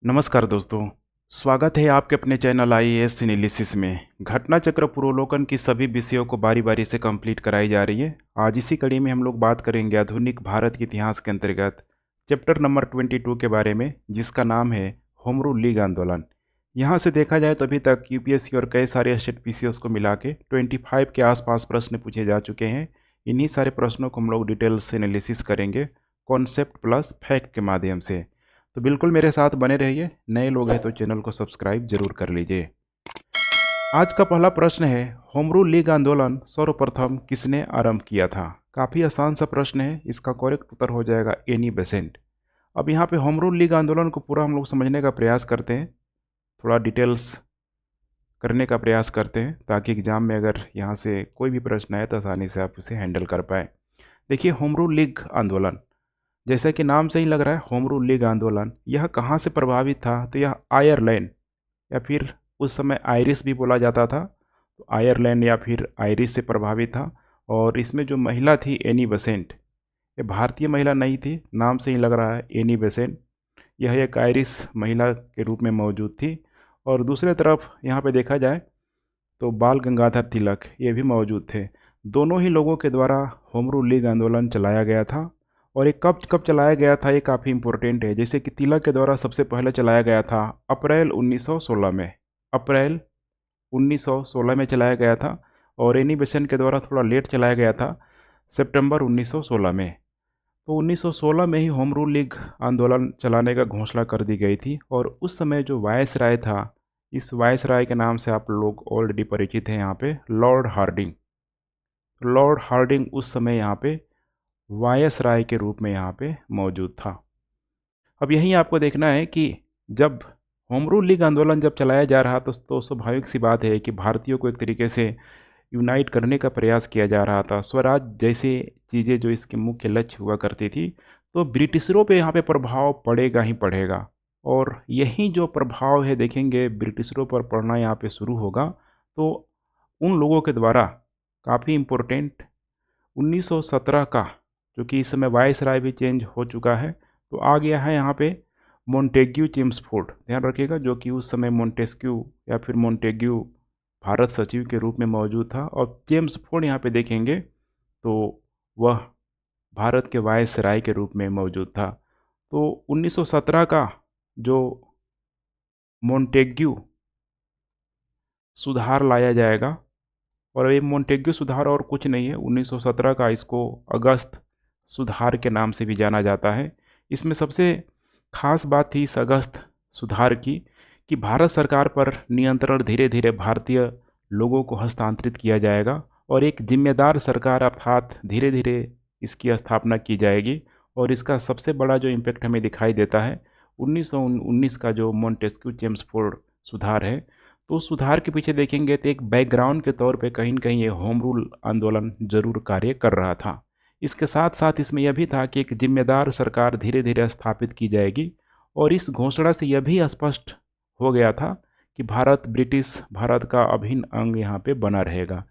नमस्कार दोस्तों, स्वागत है आपके अपने चैनल आईएएस एनालिसिस में। घटना चक्र पूर्वावलोकन की सभी विषयों को बारी-बारी से कंप्लीट कराई जा रही है। आज इसी कड़ी में हम लोग बात करेंगे आधुनिक भारत के इतिहास के अंतर्गत चैप्टर नंबर 22 के बारे में, जिसका नाम है होम रूल लीग आंदोलन। यहाँ से देखा जाए तो अभी तक यूपीएससी और कई सारे स्टेट पीसीएस को मिला के 25 के आसपास प्रश्न पूछे जा चुके हैं। इन्हीं सारे प्रश्नों को हम लोग डिटेल से एनालिसिस करेंगे कॉन्सेप्ट प्लस फैक्ट के माध्यम से। तो बिल्कुल मेरे साथ बने रहिए। नए लोग हैं तो चैनल को सब्सक्राइब जरूर कर लीजिए। आज का पहला प्रश्न है, होम रूल लीग आंदोलन सर्वप्रथम किसने आरंभ किया था? काफ़ी आसान सा प्रश्न है। इसका करेक्ट उत्तर हो जाएगा एनी बेसेंट। अब यहाँ पे होम रूल लीग आंदोलन को पूरा हम लोग समझने का प्रयास करते हैं, थोड़ा डिटेल्स करने का प्रयास करते हैं, ताकि एग्जाम में अगर यहाँ से कोई भी प्रश्न आए तो आसानी से आप उसे हैंडल कर पाए। देखिए, होम रूल लीग आंदोलन जैसा कि नाम से ही लग रहा है, होम रूल लीग आंदोलन, यह कहाँ से प्रभावित था? तो यह आयरलैंड या फिर उस समय आयरिश भी बोला जाता था, तो आयरलैंड या फिर आयरिश से प्रभावित था। और इसमें जो महिला थी एनी बेसेंट, ये भारतीय महिला नहीं थी, नाम से ही लग रहा है एनी बेसेंट। यह एक आयरिश महिला के रूप में मौजूद थी। और दूसरे तरफ यहाँ पे देखा जाए तो बाल गंगाधर तिलक ये भी मौजूद थे। दोनों ही लोगों के द्वारा होम रूल लीग आंदोलन चलाया गया था। और ये कब कब चलाया गया था, ये काफ़ी इंपॉर्टेंट है। जैसे कि तिलक के द्वारा सबसे पहले चलाया गया था अप्रैल 1916 में, अप्रैल 1916 में चलाया गया था। और एनी बेसेंट के द्वारा थोड़ा लेट चलाया गया था, सितंबर 1916 में। तो 1916 में ही होम रूल लीग आंदोलन चलाने का घोषणा कर दी गई थी। और उस समय जो वायस राय था, इस वायस राय के नाम से आप लोग ऑलरेडी परिचित हैं यहाँ पे, लॉर्ड हार्डिंग। लॉर्ड हार्डिंग उस समय यहाँ पे वायस राय के रूप में यहाँ पे मौजूद था। अब यहीं आपको देखना है कि जब होम रूल लीग आंदोलन जब चलाया जा रहा तो स्वाभाविक सी बात है कि भारतीयों को एक तरीके से यूनाइट करने का प्रयास किया जा रहा था। स्वराज जैसे चीज़ें जो इसके मुख्य लक्ष्य हुआ करती थी, तो ब्रिटिशरों पे यहाँ पे प्रभाव पड़ेगा ही पड़ेगा। और यही जो प्रभाव है देखेंगे ब्रिटिशरों पर पड़ना यहाँ पे शुरू होगा। तो उन लोगों के द्वारा काफ़ी इम्पोर्टेंट 1917 का, क्योंकि इस समय वाइस राय भी चेंज हो चुका है, तो आ गया है यहाँ पे मोंटेग्यू चेम्सफोर्ड, ध्यान रखिएगा, जो कि उस समय मोंटेस्क्यू या फिर मोंटेग्यू भारत सचिव के रूप में मौजूद था। और चेम्सफोर्ड यहाँ पे देखेंगे तो वह भारत के वाइस राय के रूप में मौजूद था। तो 1917 का जो मोंटेग्यू सुधार लाया जाएगा, और ये मोंटेग्यू सुधार और कुछ नहीं है, 1917 का, इसको अगस्त सुधार के नाम से भी जाना जाता है। इसमें सबसे खास बात थी इस अगस्त सुधार की कि भारत सरकार पर नियंत्रण धीरे धीरे भारतीय लोगों को हस्तांतरित किया जाएगा और एक जिम्मेदार सरकार अर्थात धीरे धीरे इसकी स्थापना की जाएगी। और इसका सबसे बड़ा जो इम्पैक्ट हमें दिखाई देता है 1919 का जो मोंटेस्क्यू चेम्सफोर्ड सुधार है। तो उस सुधार के पीछे देखेंगे तो एक बैकग्राउंड के तौर पे कहीं न कहीं ये होम रूल आंदोलन जरूर कार्य कर रहा था। इसके साथ साथ इसमें यह भी था कि एक जिम्मेदार सरकार धीरे धीरे स्थापित की जाएगी। और इस घोषणा से यह भी स्पष्ट हो गया था कि भारत ब्रिटिश भारत का अभिन्न अंग यहाँ पे बना रहेगा।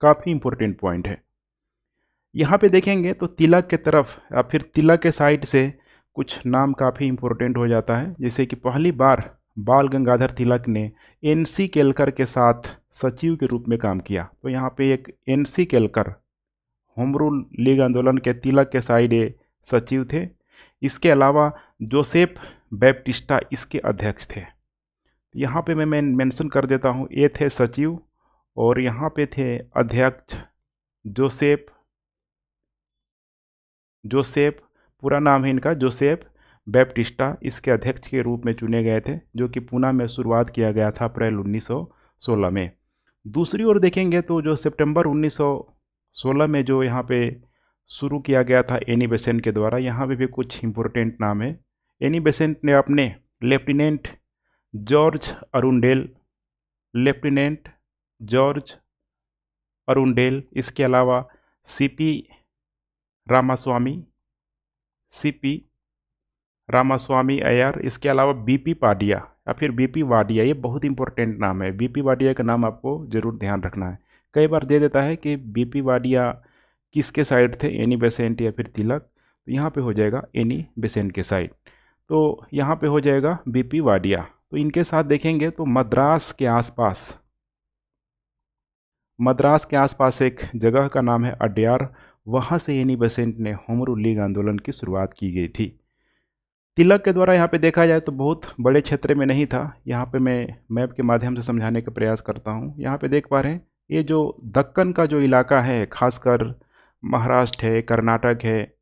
काफ़ी इंपॉर्टेंट पॉइंट है। यहाँ पे देखेंगे तो तिलक के तरफ या फिर तिलक के साइड से कुछ नाम काफ़ी इंपॉर्टेंट हो जाता है। जैसे कि पहली बार बाल गंगाधर तिलक ने एनसी केलकर के साथ सचिव के रूप में काम किया। तो यहाँ पे एक NC Kelkar home rule league आंदोलन के तिलक के साइड ये सचिव थे। इसके अलावा जोसेफ बैप्टिस्टा इसके अध्यक्ष थे। यहाँ पे मैं मेंशन कर देता हूँ, ये थे सचिव और यहाँ पे थे अध्यक्ष जोसेफ जोसेफ पूरा नाम है इनका जोसेफ बैप्टिस्टा, इसके अध्यक्ष के रूप में चुने गए थे, जो कि पूना में शुरुआत किया गया था अप्रैल 1916 में। दूसरी ओर देखेंगे तो जो सितंबर 1916 में जो यहाँ पे शुरू किया गया था एनी बेसेंट के द्वारा, यहाँ पे भी कुछ इम्पोर्टेंट नाम है। एनी बेसेंट ने अपने lieutenant George Arundale, lieutenant George Arundale, इसके अलावा सीपी रामास्वामी, सीपी रामास्वामी अय्यर, इसके अलावा बीपी पाडिया या फिर बीपी वाडिया, ये बहुत इंपॉर्टेंट नाम है। बीपी वाडिया का नाम आपको जरूर ध्यान रखना है। कई बार दे देता है कि बीपी वाडिया किसके साइड थे, एनी बेसेंट या फिर तिलक, तो यहाँ पे हो जाएगा एनी बेसेंट के साइड। तो यहाँ पे हो जाएगा बीपी वाडिया। तो इनके साथ देखेंगे तो मद्रास के आसपास एक जगह का नाम है अड्यार, वहाँ से एनी बेसेंट ने होम रूल लीग आंदोलन की शुरुआत की गई थी। तिलक के द्वारा यहाँ पे देखा जाए तो बहुत बड़े क्षेत्र में नहीं था। यहाँ पे मैं मैप के माध्यम से समझाने का प्रयास करता हूँ। यहाँ पे देख पा रहे हैं ये जो दक्कन का जो इलाका है, खासकर महाराष्ट्र है, कर्नाटक है,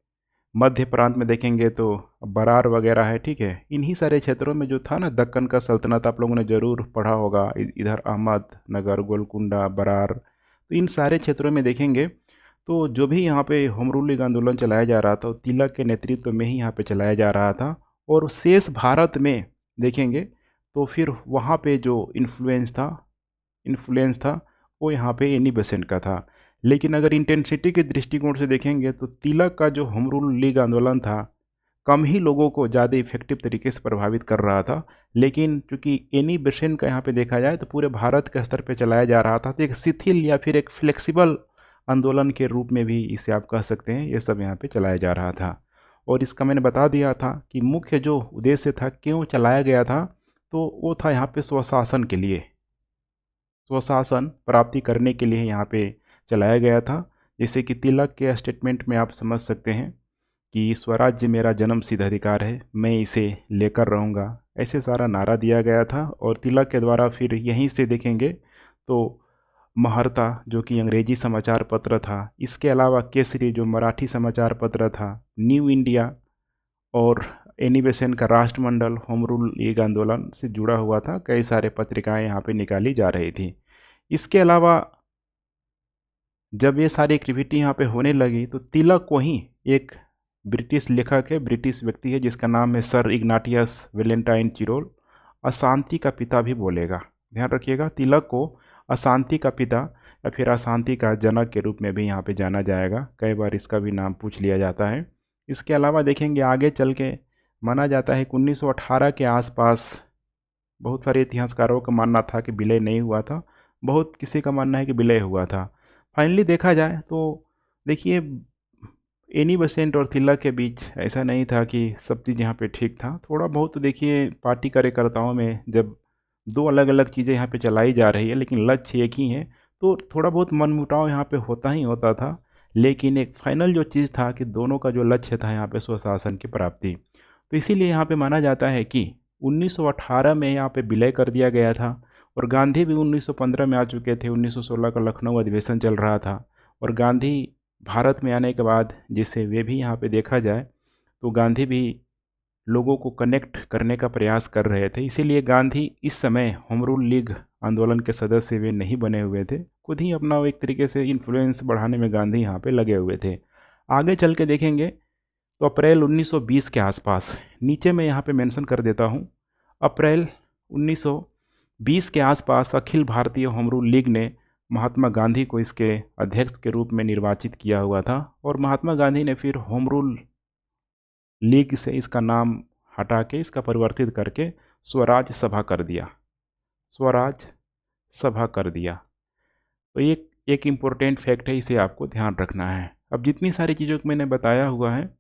मध्य प्रांत में देखेंगे तो बरार वगैरह है, ठीक है। इन्हीं सारे क्षेत्रों में जो था ना दक्कन का सल्तनत, आप लोगों ने ज़रूर पढ़ा होगा। इधर अहमदनगर, गोलकुंडा, बरार, तो इन सारे क्षेत्रों में देखेंगे तो जो भी यहाँ पे होम रूल लीग आंदोलन चलाया जा रहा था वो तिलक के नेतृत्व में ही यहाँ पे चलाया जा रहा था। और शेष भारत में देखेंगे तो फिर वहाँ पे जो इन्फ्लुएंस था वो यहाँ पे एनी बेसेंट का था। लेकिन अगर इंटेंसिटी के दृष्टिकोण से देखेंगे तो तिलक का जो होम रूल लीग आंदोलन था कम ही लोगों को ज़्यादा इफेक्टिव तरीके से प्रभावित कर रहा था। लेकिन चूंकि एनी बेसेंट का यहाँ पे देखा जाए तो पूरे भारत के स्तर पे चलाया जा रहा था, तो एक शिथिल या फिर एक फ्लेक्सिबल आंदोलन के रूप में भी इसे आप कह सकते हैं, ये सब यहाँ पे चलाया जा रहा था। और इसका मैंने बता दिया था कि मुख्य जो उद्देश्य था, क्यों चलाया गया था, तो वो था यहाँ पे स्वशासन के लिए, स्वशासन प्राप्ति करने के लिए यहाँ पे चलाया गया था। जैसे कि तिलक के स्टेटमेंट में आप समझ सकते हैं कि स्वराज्य मेरा जन्मसिद्ध अधिकार है, मैं इसे लेकर रहूँगा, ऐसे सारा नारा दिया गया था। और तिलक के द्वारा फिर यहीं से देखेंगे तो महर्ता जो कि अंग्रेजी समाचार पत्र था, इसके अलावा केसरी जो मराठी समाचार पत्र था, न्यू इंडिया और एनी बेसेंट का राष्ट्रमंडल होम रूल लीग आंदोलन से जुड़ा हुआ था। कई सारे पत्रिकाएं यहाँ पे निकाली जा रही थी। इसके अलावा जब ये सारी एक्टिविटी यहाँ पे होने लगी तो तिलक को ही एक ब्रिटिश लेखक है, ब्रिटिश व्यक्ति है जिसका नाम है सर इग्नाटियस वैलेंटाइन चिरोल, अशांति का पिता भी बोलेगा। ध्यान रखिएगा, तिलक को अशांति का पिता या फिर अशांति का जनक के रूप में भी यहाँ पे जाना जाएगा। कई बार इसका भी नाम पूछ लिया जाता है। इसके अलावा देखेंगे आगे चल के माना जाता है कि 1918 के आसपास बहुत सारे इतिहासकारों का मानना था कि विलय नहीं हुआ था, बहुत किसी का मानना है कि विलय हुआ था। फाइनली देखा जाए तो देखिए एनी बेसेंट और तिलक के बीच ऐसा नहीं था कि सब चीज़ यहाँ पे ठीक था। थोड़ा बहुत तो देखिए पार्टी कार्यकर्ताओं में जब दो अलग अलग चीज़ें यहाँ पे चलाई जा रही है लेकिन लक्ष्य एक ही है, तो थोड़ा बहुत मनमुटाव यहाँ पे होता ही होता था। लेकिन एक फाइनल जो चीज़ था कि दोनों का जो लक्ष्य था यहाँ पे स्वशासन की प्राप्ति, तो इसीलिए यहाँ पे माना जाता है कि 1918 में यहाँ पे विलय कर दिया गया था। और गांधी भी 1915 में आ चुके थे, 1916 का लखनऊ अधिवेशन चल रहा था। और गांधी भारत में आने के बाद जिसे वे भी यहाँ पे देखा जाए तो गांधी भी लोगों को कनेक्ट करने का प्रयास कर रहे थे। इसीलिए गांधी इस समय होम रूल लीग आंदोलन के सदस्य वे नहीं बने हुए थे, खुद ही अपना एक तरीके से इन्फ्लुएंस बढ़ाने में गांधी यहाँ पे लगे हुए थे। आगे चल के देखेंगे तो अप्रैल 1920 के आसपास, नीचे मैं यहाँ पे मेंशन कर देता हूँ, अप्रैल 1920 के आसपास Akhil Bharatiya home rule league ने महात्मा गांधी को इसके अध्यक्ष के रूप में निर्वाचित किया हुआ था। और महात्मा गांधी ने फिर होम रूल लीग से इसका नाम हटा के इसका परिवर्तित करके स्वराज सभा कर दिया, स्वराज सभा कर दिया। तो ये एक इम्पोर्टेंट फैक्ट है, इसे आपको ध्यान रखना है। अब जितनी सारी चीज़ों को मैंने बताया हुआ है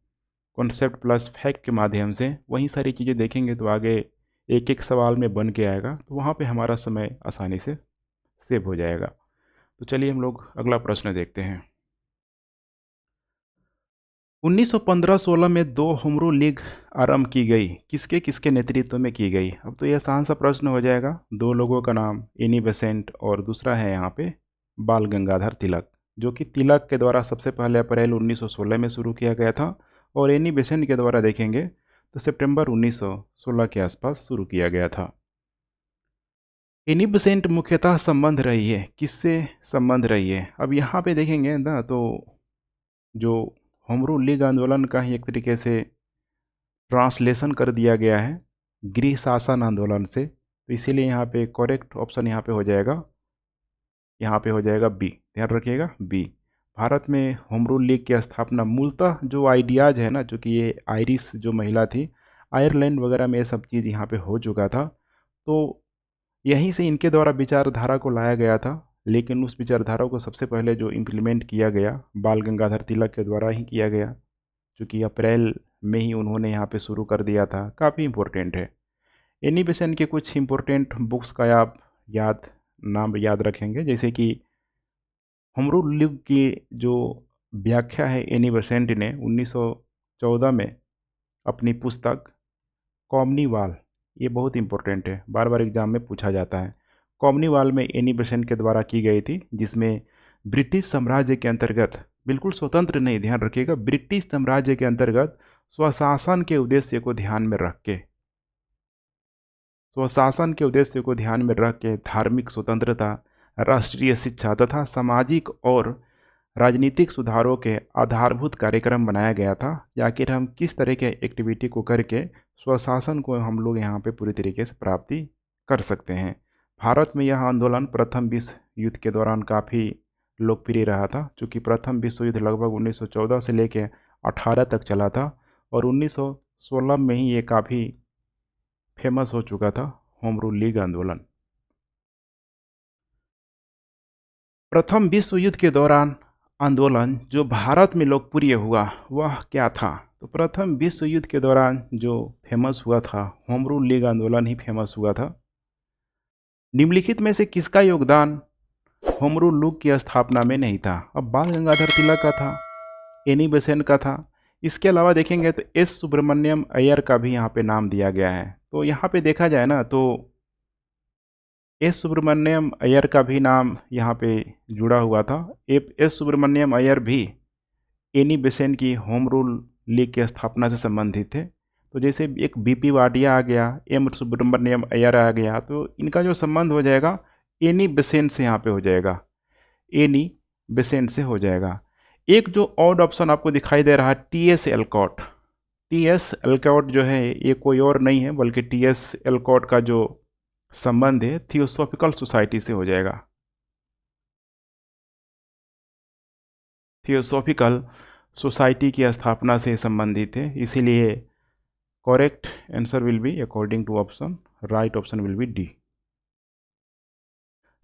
कॉन्सेप्ट प्लस फैक्ट के माध्यम से, वही सारी चीज़ें देखेंगे तो आगे एक एक सवाल में बन के आएगा, तो वहाँ पे हमारा समय आसानी से सेव हो जाएगा। तो चलिए हम लोग अगला प्रश्न देखते हैं। 1915-16 में दो होम रूल लीग आरंभ की गई, किसके किसके नेतृत्व में की गई? अब तो ये आसान सा प्रश्न हो जाएगा। दो लोगों का नाम एनी बेसेंट और दूसरा है यहाँ पे बाल गंगाधर तिलक, जो कि तिलक के द्वारा सबसे पहले अप्रैल 1916 में शुरू किया गया था और एनी बेसेंट के द्वारा देखेंगे तो सितंबर 1916 के आसपास शुरू किया गया था। एनी बेसेंट मुख्यतः संबंध रही है, किससे संबंध रही है? अब यहाँ पे देखेंगे ना तो जो होम रूल लीग आंदोलन का ही एक तरीके से ट्रांसलेशन कर दिया गया है गृह शासन आंदोलन से, तो इसीलिए यहाँ पे करेक्ट ऑप्शन यहाँ पे हो जाएगा बी। ध्यान रखिएगा बी। भारत में होम रूल लीग की स्थापना मूलतः जो आइडियाज़ है ना, चूँकि ये आयरिश जो महिला थी, आयरलैंड वगैरह में ये सब चीज़ यहाँ पे हो चुका था, तो यहीं से इनके द्वारा विचारधारा को लाया गया था। लेकिन उस विचारधारा को सबसे पहले जो इम्प्लीमेंट किया गया बाल गंगाधर तिलक के द्वारा ही किया गया, चूँकि अप्रैल में ही उन्होंने यहाँ पे शुरू कर दिया था, काफ़ी इम्पोर्टेंट है। एनी बेसेंट के कुछ इम्पोर्टेंट बुक्स का आप नाम याद रखेंगे, जैसे कि होम रूल लीग की जो व्याख्या है एनी बेसेंट ने 1914 में अपनी पुस्तक कॉमनीवाल, ये बहुत इंपॉर्टेंट है, बार बार एग्जाम में पूछा जाता है। कॉमनीवाल में एनी बेसेंट के द्वारा की गई थी, जिसमें ब्रिटिश साम्राज्य के अंतर्गत, बिल्कुल स्वतंत्र नहीं, ध्यान रखिएगा, ब्रिटिश साम्राज्य के अंतर्गत स्वशासन के उद्देश्य को ध्यान में रख के, स्वशासन के उद्देश्य को ध्यान में रख के धार्मिक स्वतंत्रता, राष्ट्रीय शिक्षा तथा सामाजिक और राजनीतिक सुधारों के आधारभूत कार्यक्रम बनाया गया था, या आखिर हम किस तरह के एक्टिविटी को करके स्वशासन को हम लोग यहाँ पे पूरी तरीके से प्राप्ति कर सकते हैं। भारत में यह आंदोलन प्रथम विश्व युद्ध के दौरान काफ़ी लोकप्रिय रहा था, क्योंकि प्रथम विश्व युद्ध लगभग 1914 से लेकर 18 तक चला था, और 1916 में ही ये काफ़ी फेमस हो चुका था, होम रूल लीग आंदोलन। प्रथम विश्व युद्ध के दौरान आंदोलन जो भारत में लोकप्रिय हुआ वह क्या था? तो प्रथम विश्व युद्ध के दौरान जो फेमस हुआ था, होम रूल लीग आंदोलन ही फेमस हुआ था। निम्नलिखित में से किसका योगदान होम रूल लीग की स्थापना में नहीं था? अब बाल गंगाधर तिलक का था, एनी बेसेंट का था। इसके अलावा देखेंगे तो एस सुब्रमण्यम अय्यर का भी यहाँ पे नाम दिया गया है। तो यहाँ पे देखा जाए ना, तो एस सुब्रमण्यम अय्यर का भी नाम यहाँ पे जुड़ा हुआ था। एस सुब्रमण्यम अय्यर भी एनी बेसेंट की होम रूल लीग की स्थापना से संबंधित थे। तो जैसे एक बीपी वाडिया आ गया, एम सुब्रमण्यम अय्यर आ गया, तो इनका जो संबंध हो जाएगा एनी बेसेंट से यहाँ पे हो जाएगा, एनी बेसेंट से हो जाएगा। एक जो ऑड ऑप्शन आपको दिखाई दे रहा है, टी.एस. एलकॉट। टी.एस. एलकॉट जो है ये कोई और नहीं है बल्कि टी.एस. एलकॉट का जो संबंध है थियोसॉफिकल सोसाइटी से हो जाएगा। थियोसॉफिकल सोसाइटी की स्थापना से संबंधित है, इसीलिए correct answer will be according to option, right option will be D.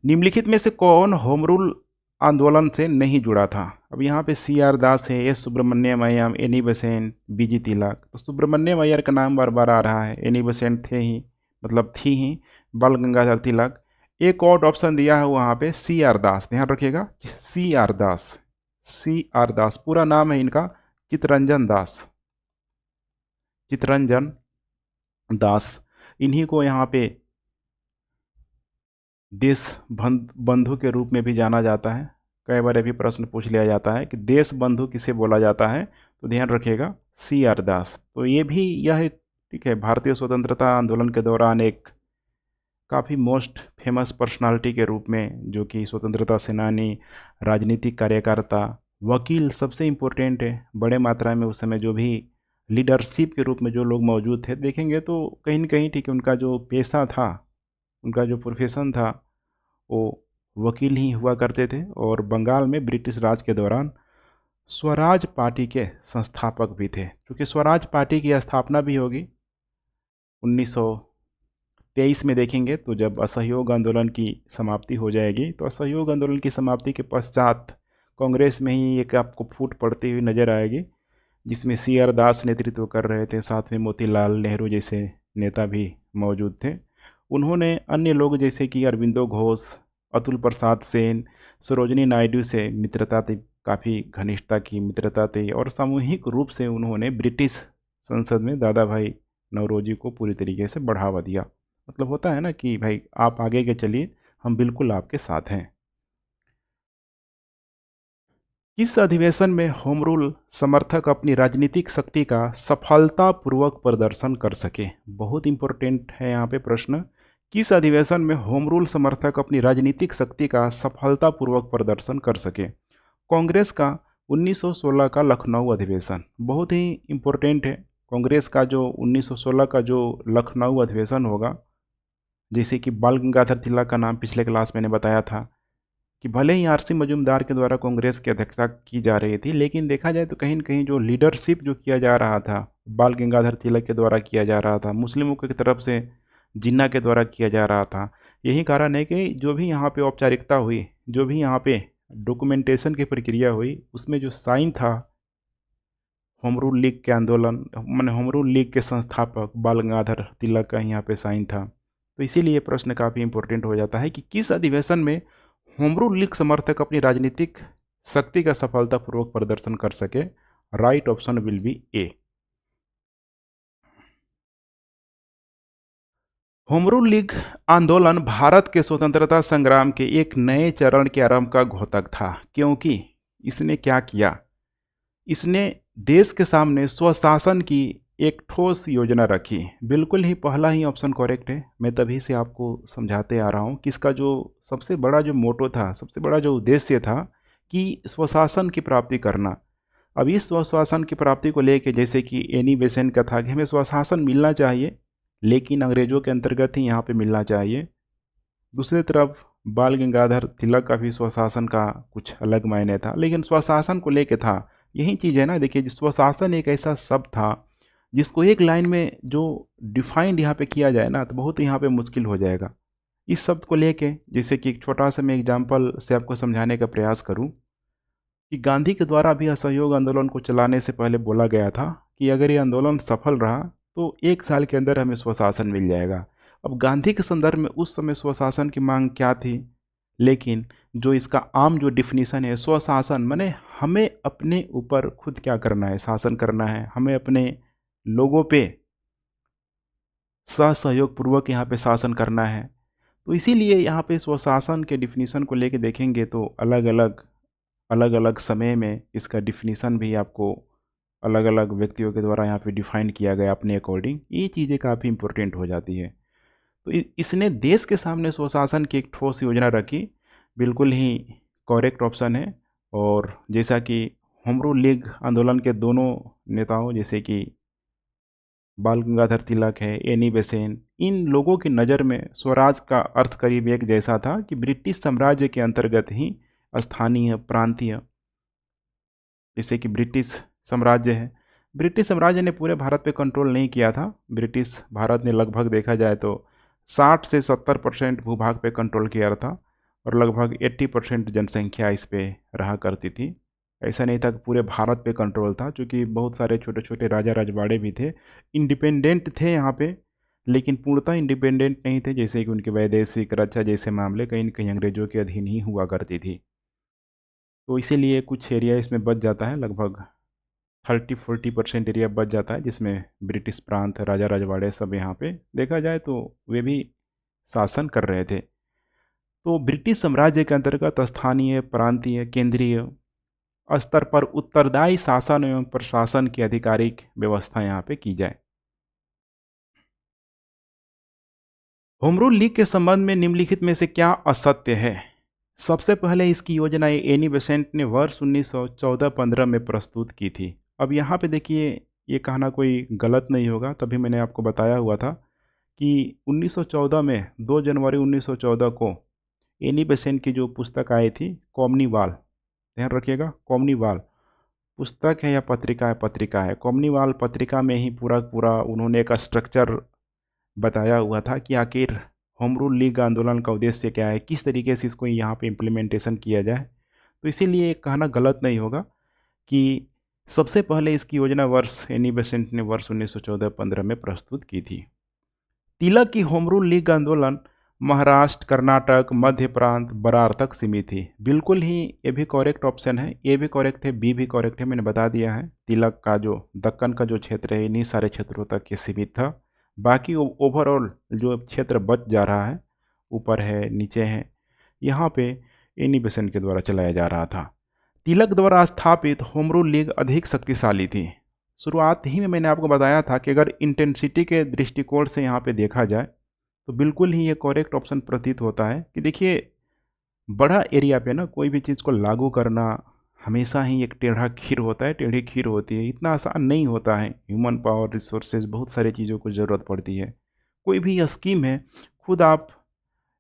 निम्नलिखित में से कौन होम रूल आंदोलन से नहीं जुड़ा था? अब यहाँ पे सी.आर. दास है, एस सुब्रमण्यम अय्यर, एनी बेसेंट, बी.जी. तिलक। तो सुब्रमण्यम अय्यर का नाम बार बार आ रहा है, एनी बेसेंट थे ही, मतलब थी ही, बाल गंगाधर तिलक। एक और ऑप्शन दिया है वहाँ पे सी.आर. दास, ध्यान रखिएगा, सी.आर. दास, सी.आर. दास पूरा नाम है इनका चित्तरंजन दास, चित्तरंजन दास। इन्हीं को यहाँ पे देश बंधु के रूप में भी जाना जाता है। कई बार भी प्रश्न पूछ लिया जाता है कि देश बंधु किसे बोला जाता है, तो ध्यान रखिएगा सी.आर. दास। तो ये भी यह एक, ठीक है, भारतीय स्वतंत्रता आंदोलन के दौरान एक काफ़ी मोस्ट फेमस पर्सनालिटी के रूप में, जो कि स्वतंत्रता सेनानी, राजनीतिक कार्यकर्ता, वकील, सबसे इम्पोर्टेंट है, बड़े मात्रा में उस समय जो भी लीडरशिप के रूप में जो लोग मौजूद थे, देखेंगे तो कहीं न कहीं, ठीक है, उनका जो पेशा था, उनका जो प्रोफेशन था, वो वकील ही हुआ करते थे। और बंगाल में ब्रिटिश राज के दौरान स्वराज पार्टी के संस्थापक भी थे, क्योंकि स्वराज पार्टी की स्थापना भी होगी 1923 में। देखेंगे तो जब असहयोग आंदोलन की समाप्ति हो जाएगी, तो असहयोग आंदोलन की समाप्ति के पश्चात कांग्रेस में ही एक आपको फूट पड़ती हुई नजर आएगी, जिसमें सी.आर. दास नेतृत्व कर रहे थे, साथ में मोतीलाल नेहरू जैसे नेता भी मौजूद थे। उन्होंने अन्य लोग जैसे कि अरविंदो घोष, अतुल प्रसाद सेन, सरोजनी नायडू से मित्रता थी, काफ़ी घनिष्ठता की मित्रता थी, और सामूहिक रूप से उन्होंने ब्रिटिश संसद में दादा भाई नौरोजी को पूरी तरीके से बढ़ावा दिया। मतलब होता है ना कि भाई आप आगे के चलिए, हम बिल्कुल आपके साथ हैं। किस अधिवेशन में होम रूल समर्थक अपनी राजनीतिक शक्ति का सफलतापूर्वक प्रदर्शन कर सके? बहुत इंपॉर्टेंट है यहाँ पे प्रश्न। किस अधिवेशन में होम रूल समर्थक अपनी राजनीतिक शक्ति का सफलतापूर्वक प्रदर्शन कर सके? कांग्रेस का 1916 का लखनऊ अधिवेशन बहुत ही इम्पोर्टेंट है। कांग्रेस का जो 1916 का जो लखनऊ अधिवेशन होगा, जैसे कि बाल गंगाधर तिलक का नाम पिछले क्लास मैंने बताया था कि भले ही आर.सी. मजूमदार के द्वारा कांग्रेस की अध्यक्षता की जा रही थी, लेकिन देखा जाए तो कहीं न कहीं जो लीडरशिप जो किया जा रहा था बाल गंगाधर तिलक के द्वारा किया जा रहा था, मुस्लिमों की तरफ से जिन्ना के द्वारा किया जा रहा था। यही कारण है कि जो भी यहाँ पे औपचारिकता हुई, जो भी यहाँ पे डॉक्यूमेंटेशन की प्रक्रिया हुई, उसमें जो साइन था होम रूल लीग के आंदोलन माने होम रूल लीग के संस्थापक बाल गंगाधर तिलक का यहाँ पे साइन था। तो इसीलिए ये प्रश्न काफ़ी इंपॉर्टेंट हो जाता है कि किस अधिवेशन में होम रूल लीग समर्थक अपनी राजनीतिक शक्ति का सफलतापूर्वक प्रदर्शन कर सके। Right option will B A. Home rule league आंदोलन भारत के स्वतंत्रता संग्राम के एक नए चरण के आरंभ का घोतक था, क्योंकि इसने क्या किया, इसने देश के सामने स्वशासन की एक ठोस योजना रखी। बिल्कुल ही पहला ही ऑप्शन करेक्ट है। मैं तभी से आपको समझाते आ रहा हूँ कि इसका जो सबसे बड़ा जो मोटो था, सबसे बड़ा जो उद्देश्य था कि स्वशासन की प्राप्ति करना। अब इस स्वशासन की प्राप्ति को लेकर जैसे कि एनी बेसेंट का था कि हमें स्वशासन मिलना चाहिए, लेकिन अंग्रेजों के अंतर्गत ही यहाँ पे मिलना चाहिए। दूसरी तरफ बाल गंगाधर तिलक का भी स्वशासन का कुछ अलग मायने था, लेकिन स्वशासन को लेके था। यही चीज़ है ना, देखिए स्वशासन एक ऐसा शब्द था जिसको एक लाइन में जो डिफाइंड यहाँ पे किया जाए ना तो बहुत यहाँ पे मुश्किल हो जाएगा। इस शब्द को लेके जैसे कि एक छोटा सा मैं एग्जाम्पल से आपको समझाने का प्रयास करूँ कि गांधी के द्वारा भी असहयोग आंदोलन को चलाने से पहले बोला गया था कि अगर ये आंदोलन सफल रहा तो 1 साल के अंदर हमें स्वशासन मिल जाएगा। अब गांधी के संदर्भ में उस समय स्वशासन की मांग क्या थी, लेकिन जो इसका आम जो डिफिनीसन है स्वशासन माने हमें अपने ऊपर खुद क्या करना है, शासन करना है, हमें अपने लोगों पे सहयोग पूर्वक यहाँ पे शासन करना है। तो इसीलिए यहाँ पे स्वशासन के डिफिनीसन को लेके देखेंगे तो अलग अलग समय में इसका डिफिनीसन भी आपको अलग अलग व्यक्तियों के द्वारा यहाँ पे डिफाइन किया गया अपने अकॉर्डिंग। ये चीज़ें काफ़ी इंपॉर्टेंट हो जाती है। तो इसने देश के सामने स्वशासन की एक ठोस योजना रखी। बिल्कुल ही करेक्ट ऑप्शन है। और जैसा कि होम रूल लीग आंदोलन के दोनों नेताओं जैसे कि बाल गंगाधर तिलक है, एनी बेसेंट, इन लोगों की नज़र में स्वराज का अर्थ करीब एक जैसा था कि ब्रिटिश साम्राज्य के अंतर्गत ही स्थानीय प्रांतीय, जैसे कि ब्रिटिश साम्राज्य है, ब्रिटिश साम्राज्य ने पूरे भारत पे कंट्रोल नहीं किया था। ब्रिटिश भारत ने लगभग देखा जाए तो 60 से 70% भूभाग पे कंट्रोल किया था और लगभग 80% जनसंख्या इस पे रहा करती थी। ऐसा नहीं था कि पूरे भारत पे कंट्रोल था, क्योंकि बहुत सारे छोटे छोटे राजा रजवाड़े भी थे, इंडिपेंडेंट थे यहाँ पे, लेकिन पूर्णतः इंडिपेंडेंट नहीं थे। जैसे कि उनके वैदेशिक रक्षा जैसे मामले कहीं न कहीं अंग्रेजों के अधीन ही हुआ करती थी। तो इसीलिए कुछ एरिया इसमें बच जाता है, लगभग 30-40% एरिया बच जाता है, जिसमें ब्रिटिश प्रांत राजा रजवाड़े सब यहाँ पे देखा जाए तो वे भी शासन कर रहे थे। तो ब्रिटिश साम्राज्य के अंतर्गत स्थानीय प्रांतीय केंद्रीय स्तर पर उत्तरदायी शासन एवं प्रशासन की आधिकारिक व्यवस्था यहाँ पे की जाए। होम रूल लीग के संबंध में निम्नलिखित में से क्या असत्य है? सबसे पहले इसकी योजना एनी बेसेंट ने वर्ष 1914-15 में प्रस्तुत की थी। अब यहाँ पे देखिए ये कहना कोई गलत नहीं होगा, तभी मैंने आपको बताया हुआ था कि 1914 में 2 जनवरी 1914 को एनी बेसेंट की जो पुस्तक आई थी कॉमनीवाल, ध्यान रखिएगा कॉमनीवाल पुस्तक है या पत्रिका है, पत्रिका है, कॉमनीवाल पत्रिका में ही पूरा पूरा उन्होंने एक स्ट्रक्चर बताया हुआ था कि आखिर होम रूल लीग आंदोलन का उद्देश्य क्या है, किस तरीके से इसको यहाँ पे इम्प्लीमेंटेशन किया जाए। तो इसीलिए कहना गलत नहीं होगा कि सबसे पहले इसकी योजना वर्ष एनी बेसेंट ने वर्ष 1914-15 में प्रस्तुत की थी। तिलक की होम रूल लीग आंदोलन महाराष्ट्र, कर्नाटक, मध्य प्रांत, बरार तक सीमित थी। बिल्कुल ही ये भी करेक्ट ऑप्शन है, ए भी करेक्ट है, बी भी करेक्ट है, मैंने बता दिया है। तिलक का जो दक्कन का जो क्षेत्र है इन्हीं सारे क्षेत्रों तक ये सीमित था। बाकी ओवरऑल जो क्षेत्र बच जा रहा है, ऊपर है नीचे है, यहाँ पे एनी बेसेंट के द्वारा चलाया जा रहा था। तिलक द्वारा स्थापित होम रूल लीग अधिक शक्तिशाली थी। शुरुआत ही में मैंने आपको बताया था कि अगर इंटेंसिटी के दृष्टिकोण से यहाँ पे देखा जाए तो बिल्कुल ही ये करेक्ट ऑप्शन प्रतीत होता है कि देखिए बड़ा एरिया पे ना कोई भी चीज़ को लागू करना हमेशा ही एक टेढ़ा खीर होता है, टेढ़ी खीर होती है, इतना आसान नहीं होता है। ह्यूमन पावर, रिसोर्सेज, बहुत सारी चीज़ों को ज़रूरत पड़ती है। कोई भी स्कीम है, खुद आप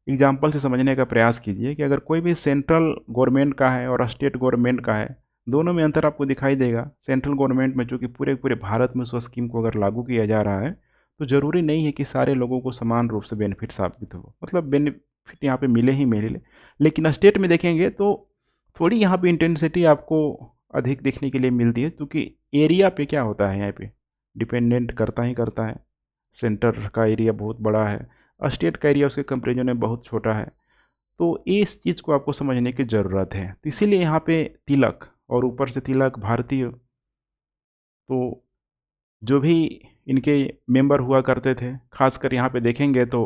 एग्जाम्पल से समझने का प्रयास कीजिए कि अगर कोई भी सेंट्रल गवर्नमेंट का है और स्टेट गवर्नमेंट का है, दोनों में अंतर आपको दिखाई देगा। सेंट्रल गवर्नमेंट में चूँकि पूरे पूरे भारत में उस स्कीम को अगर लागू किया जा रहा है तो ज़रूरी नहीं है कि सारे लोगों को समान रूप से बेनिफिट साबित हो, मतलब बेनिफिट यहाँ पे मिले ही मिले। लेकिन स्टेट में देखेंगे तो थोड़ी यहाँ पे इंटेंसिटी आपको अधिक देखने के लिए मिलती है, क्योंकि एरिया पे क्या होता है यहाँ पे डिपेंडेंट करता ही करता है। सेंटर का एरिया बहुत बड़ा है, स्टेट का एरिया उसके कंपेरिजन में बहुत छोटा है। तो इस चीज़ को आपको समझने की ज़रूरत है। तो इसीलिए यहाँ पे तिलक, और ऊपर से तिलक भारतीय, तो जो भी इनके मेंबर हुआ करते थे, खासकर यहाँ पे देखेंगे तो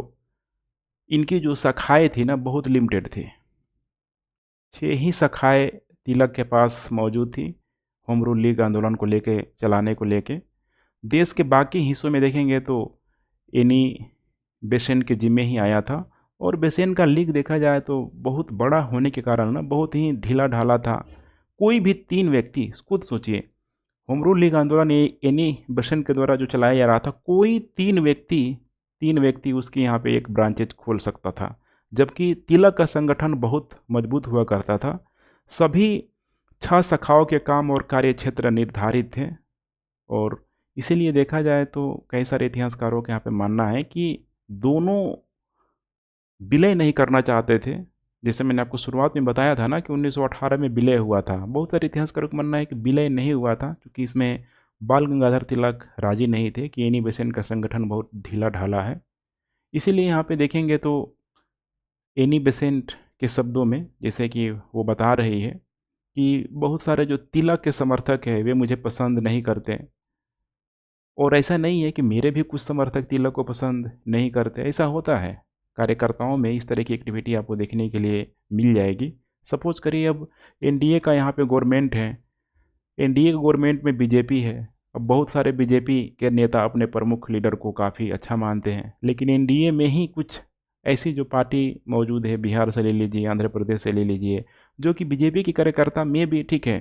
इनकी जो शाखाएँ थी ना बहुत लिमिटेड थी। 6 ही शाखाएँ तिलक के पास मौजूद थी, होम रूल लीग आंदोलन को लेके, चलाने को लेके। देश के बाकी हिस्सों में देखेंगे तो एनी बेसेंट के जिम्मे ही आया था, और बेसेंट का लीग देखा जाए तो बहुत बड़ा होने के कारण ना बहुत ही ढीला ढाला था। कोई भी 3 व्यक्ति, खुद सोचिए, होम रूल लीग आंदोलन एनी बेसेंट के द्वारा जो चलाया जा रहा था, कोई 3 व्यक्ति उसकी यहाँ पे एक ब्रांचेज खोल सकता था, जबकि तिलक का संगठन बहुत मजबूत हुआ करता था। सभी 6 शाखाओं के काम और कार्य क्षेत्र निर्धारित थे, और इसीलिए देखा जाए तो कई सारे इतिहासकारों के यहाँ पे मानना है कि दोनों विलय नहीं करना चाहते थे। जैसे मैंने आपको शुरुआत में बताया था ना कि 1918 में विलय हुआ था। बहुत सारे इतिहासकारों का मानना है कि विलय नहीं हुआ था, क्योंकि इसमें बाल गंगाधर तिलक राजी नहीं थे कि एनी बेसेंट का संगठन बहुत ढीला ढाला है। इसीलिए यहाँ पे देखेंगे तो एनी बेसेंट के शब्दों में, जैसे कि वो बता रही है कि बहुत सारे जो तिलक के समर्थक हैं वे मुझे पसंद नहीं करते, और ऐसा नहीं है कि मेरे भी कुछ समर्थक तिलक को पसंद नहीं करते, ऐसा होता है। कार्यकर्ताओं में इस तरह की एक्टिविटी आपको देखने के लिए मिल जाएगी। सपोज़ करिए अब एनडीए का यहाँ पे गवर्नमेंट है, एनडीए के गवर्नमेंट में बीजेपी है। अब बहुत सारे बीजेपी के नेता अपने प्रमुख लीडर को काफ़ी अच्छा मानते हैं, लेकिन एनडीए में ही कुछ ऐसी जो पार्टी मौजूद है, बिहार से ले लीजिए, आंध्र प्रदेश से ले लीजिए, जो कि बीजेपी के कार्यकर्ता में भी ठीक है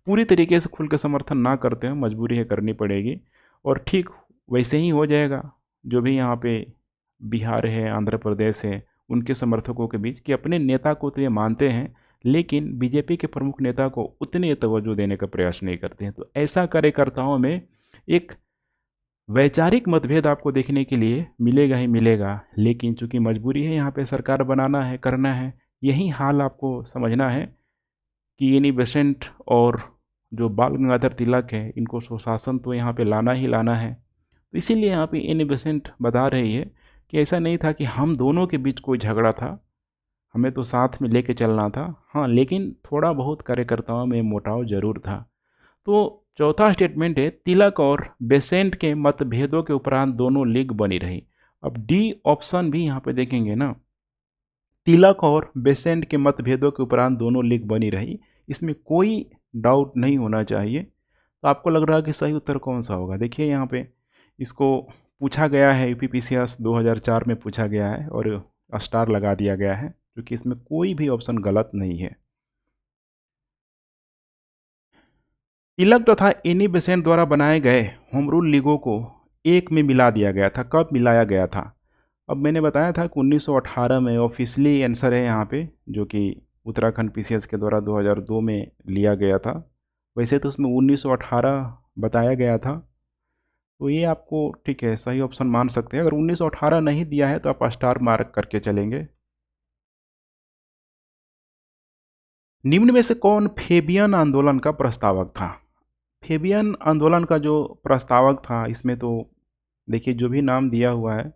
पूरी तरीके से खुल के समर्थन ना करते हैं, मजबूरी है करनी पड़ेगी। और ठीक वैसे ही हो जाएगा जो भी यहाँ पे बिहार है, आंध्र प्रदेश है, उनके समर्थकों के बीच, कि अपने नेता को तो ये मानते हैं लेकिन बीजेपी के प्रमुख नेता को उतनी तवज्जो देने का प्रयास नहीं करते हैं। तो ऐसा कार्यकर्ताओं में एक वैचारिक मतभेद आपको देखने के लिए मिलेगा ही मिलेगा, लेकिन चूंकि मजबूरी है यहाँ पे सरकार बनाना है, करना है, यही हाल आपको समझना है कि एनी बेसेंट और जो बाल गंगाधर तिलक है, इनको सुशासन तो यहाँ पे लाना ही लाना है। तो इसीलिए यहाँ पे एनी बेसेंट बता रही है कि ऐसा नहीं था कि हम दोनों के बीच कोई झगड़ा था, हमें तो साथ में लेके चलना था। हाँ, लेकिन थोड़ा बहुत कार्यकर्ताओं में मोटाव जरूर था। तो चौथा स्टेटमेंट है, तिलक और बेसेंट के मतभेदों के उपरांत दोनों लीग बनी रही। अब डी ऑप्शन भी यहाँ पे देखेंगे ना, तिलक और बेसेंट के मतभेदों के उपरांत दोनों लीग बनी रही, इसमें कोई डाउट नहीं होना चाहिए। तो आपको लग रहा है कि सही उत्तर कौन सा होगा? देखिए यहाँ पे इसको पूछा गया है, यूपीपीसीएस 2004 में पूछा गया है और स्टार लगा दिया गया है, क्योंकि इसमें कोई भी ऑप्शन गलत नहीं है। तिलक तथा एनी बेसेंट द्वारा बनाए गए होम रूल लीगों को एक में मिला दिया गया था। कब मिलाया गया था? अब मैंने बताया था कि 1918 में ऑफिशियली आंसर है यहाँ पे, जो कि उत्तराखंड पीसीएस के द्वारा 2002 में लिया गया था। वैसे तो उसमें 1918 बताया गया था, तो ये आपको ठीक है सही ऑप्शन मान सकते हैं। अगर 1918 नहीं दिया है तो आप स्टार मार्क करके चलेंगे। निम्न में से कौन फेबियन आंदोलन का प्रस्तावक था? फेबियन आंदोलन का जो प्रस्तावक था, इसमें तो देखिए जो भी नाम दिया हुआ है,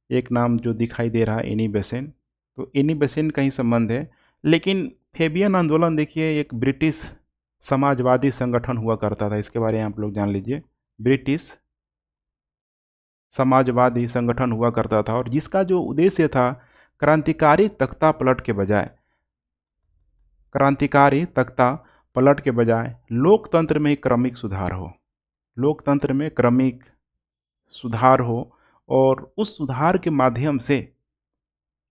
एक नाम जो दिखाई दे रहा है एनी बेसेंट, तो एनी बेसेंट का ही संबंध है। लेकिन फेबियन आंदोलन देखिए एक ब्रिटिश समाजवादी संगठन हुआ करता था, इसके बारे में आप लोग जान लीजिए। ब्रिटिश समाजवादी संगठन हुआ करता था, और जिसका जो उद्देश्य था क्रांतिकारी तख्ता पलट के बजाय, क्रांतिकारी तख्ता पलट के बजाय लोकतंत्र में क्रमिक सुधार हो, लोकतंत्र में क्रमिक सुधार हो, और उस सुधार के माध्यम से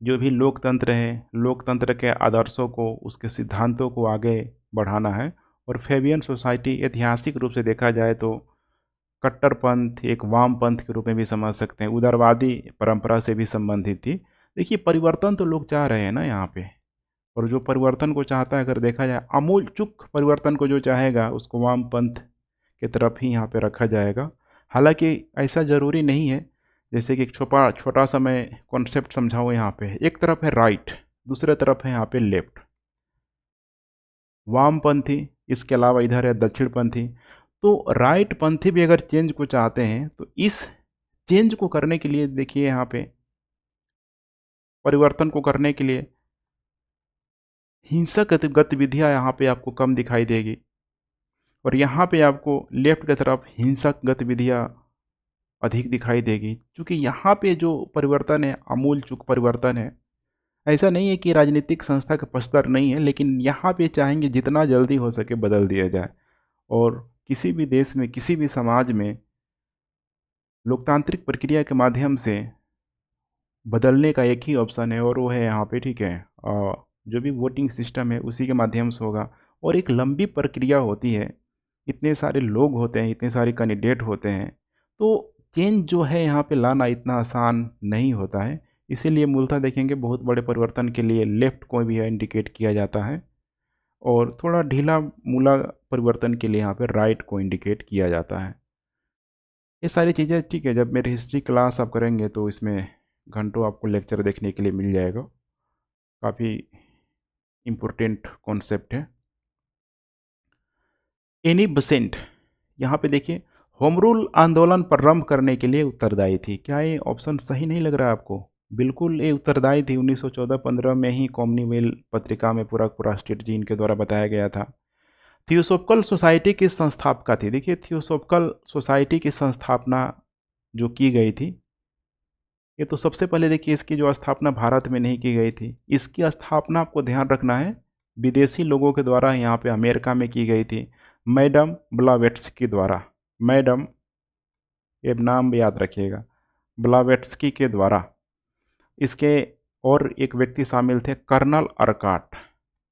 जो भी लोकतंत्र है, लोकतंत्र के आदर्शों को, उसके सिद्धांतों को आगे बढ़ाना है। और फेबियन सोसाइटी ऐतिहासिक रूप से देखा जाए तो कट्टरपंथ, एक वाम पंथ के रूप में भी समझ सकते हैं, उदारवादी परंपरा से भी संबंधित थी। देखिए परिवर्तन तो लोग चाह रहे हैं ना यहाँ पे, और जो परिवर्तन को चाहता है, अगर देखा जाए आमूल चूक परिवर्तन को जो चाहेगा उसको वाम पंथ की तरफ ही यहाँ पे रखा जाएगा। हालांकि ऐसा ज़रूरी नहीं है, जैसे कि एक छोटा सा मैं कॉन्सेप्ट समझाऊँ यहाँ पे। एक तरफ है राइट, दूसरे तरफ है यहाँ पे लेफ्ट। वामपंथी इसके अलावा इधर है दक्षिणपंथी। तो राइटपंथी भी अगर चेंज को चाहते हैं तो इस चेंज को करने के लिए देखिए यहाँ पे परिवर्तन को करने के लिए हिंसक गतिविधियाँ यहाँ पे आपको कम दिखाई देगी और यहाँ पे आपको लेफ्ट की तरफ हिंसक गतिविधियाँ अधिक दिखाई देगी। क्योंकि यहाँ पे जो परिवर्तन है आमूल चूक परिवर्तन है। ऐसा नहीं है कि राजनीतिक संस्था का पस्तर नहीं है, लेकिन यहाँ पे चाहेंगे जितना जल्दी हो सके बदल दिया जाए। और किसी भी देश में किसी भी समाज में लोकतांत्रिक प्रक्रिया के माध्यम से बदलने का एक ही ऑप्शन है और वो है यहाँ पे, ठीक है, जो भी वोटिंग सिस्टम है उसी के माध्यम से होगा। और एक लंबी प्रक्रिया होती है, इतने सारे लोग होते हैं, इतने सारे कैंडिडेट होते हैं, तो चेंज जो है यहाँ पे लाना इतना आसान नहीं होता है। इसीलिए मूलतः देखेंगे बहुत बड़े परिवर्तन के लिए लेफ़्ट को भी इंडिकेट किया जाता है और थोड़ा ढीला मूला परिवर्तन के लिए यहाँ पे राइट को इंडिकेट किया जाता है। ये सारी चीज़ें, ठीक है, जब मेरी हिस्ट्री क्लास आप करेंगे तो इसमें घंटों आपको लेक्चर देखने के लिए मिल जाएगा। काफ़ी इम्पोर्टेंट कॉन्सेप्ट है। एनी बेसेंट यहाँ पे देखिए होम रूल आंदोलन प्रारंभ करने के लिए उत्तरदायी थी। क्या ये ऑप्शन सही नहीं लग रहा है आपको? बिल्कुल ये उत्तरदायी थी। 1914-15 में ही कॉमनवेल्थ पत्रिका में पूरा पूरा स्ट्रेटजी इनके द्वारा बताया गया था। थियोसॉफिकल सोसाइटी की संस्थापका थी। देखिए थियोसॉफिकल सोसाइटी की संस्थापना जो की गई थी, ये तो सबसे पहले देखिए इसकी जो स्थापना भारत में नहीं की गई थी। इसकी स्थापना आपको ध्यान रखना है विदेशी लोगों के द्वारा यहाँ पे अमेरिका में की गई थी, मैडम ब्लावेट्स्की द्वारा। मैडम, ये नाम याद रखिएगा, ब्लावेट्स्की के द्वारा। इसके और एक व्यक्ति शामिल थे, कर्नल अर्काट।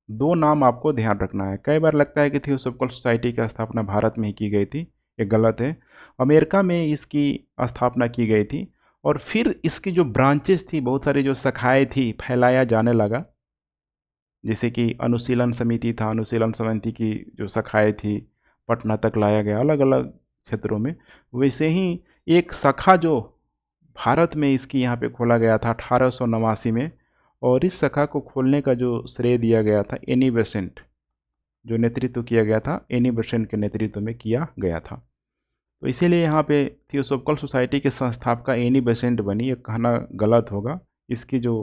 दो नाम आपको ध्यान रखना है। कई बार लगता है कि थियोसॉफिकल सोसाइटी की स्थापना भारत में ही की गई थी, ये गलत है। अमेरिका में इसकी स्थापना की गई थी और फिर इसकी जो ब्रांचेस थी, बहुत सारी जो शाखाएँ थी, फैलाया जाने लगा। जैसे कि अनुशीलन समिति था, अनुशीलन समिति की जो शाखाएँ थी पटना तक लाया गया अलग अलग क्षेत्रों में। वैसे ही एक शाखा जो भारत में इसकी यहाँ पे खोला गया था 1889 में, और इस शाखा को खोलने का जो श्रेय दिया गया था एनी बेसेंट, जो नेतृत्व किया गया था एनी बेसेंट के नेतृत्व में किया गया था। तो इसीलिए यहाँ पे थियोसॉफिकल सोसाइटी के संस्थापक एनी बेसेंट बनी। ये कहना गलत होगा। इसकी जो